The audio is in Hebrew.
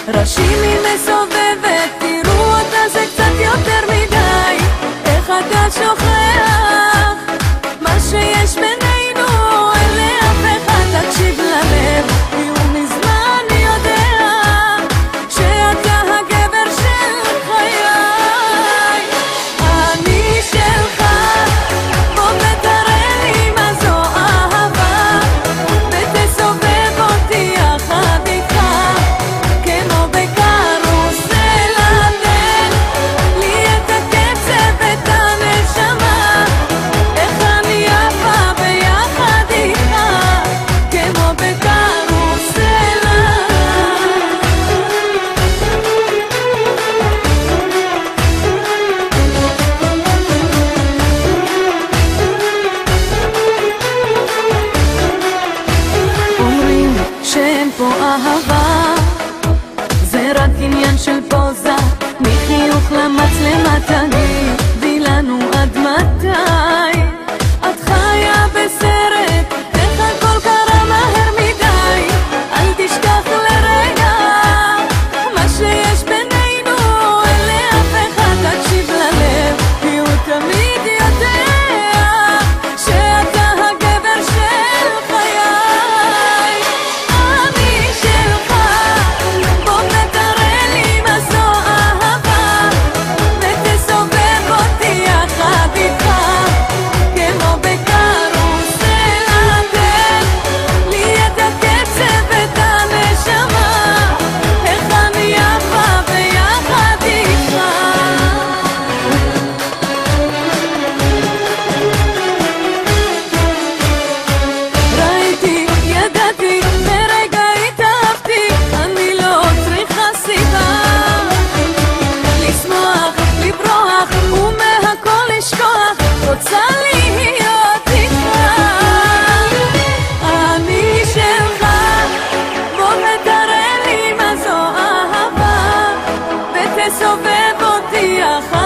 ראשים היא מסובבת, תראו אותה זה קצת יותר מדי. איך אתה שוכח מה שיש בינינו, אין לאף אחד תקשיב ללב, כי הוא מזמן יודע שאתה הגבר של חיי. אני שלך, בוא ותראה לי מה זו אהבה, ותסובב אותי יחד איתך כמו בקרוסלה, תן לי את הקצב ואת הנשמה, איך אני יפה ביחד איתך כמו בקרוסלה. אומרים שאין פה אהבה, זה רק עניין של פוזה, מחיוך למצלמה תגידי לנו עד מתי את חיה בסרט, איך הכל קרה מהר מדי. אל תשכח לרגע מה שיש בינינו, אין לאף אחד תקשיב ללב, כי הוא תמיד יודע שאתה הגבר של חיי. אני שלך, בוא ותראה לי מה זו אהבה, ותסובב אותי יחד איתך כמו בקרוסלה, תן לי את הקצב ואת הנשמה, איך אני יפה ביחד איתך. ראיתי, ידעתי, לרגע התאהבתי, אני לא צריכה סיבה לשמוח, לברוח ומהכל לשכוח, רוצה להיות איתך. אני שלך, בוא ותראה לי מה זו אהבה, ותסובב אותי יחד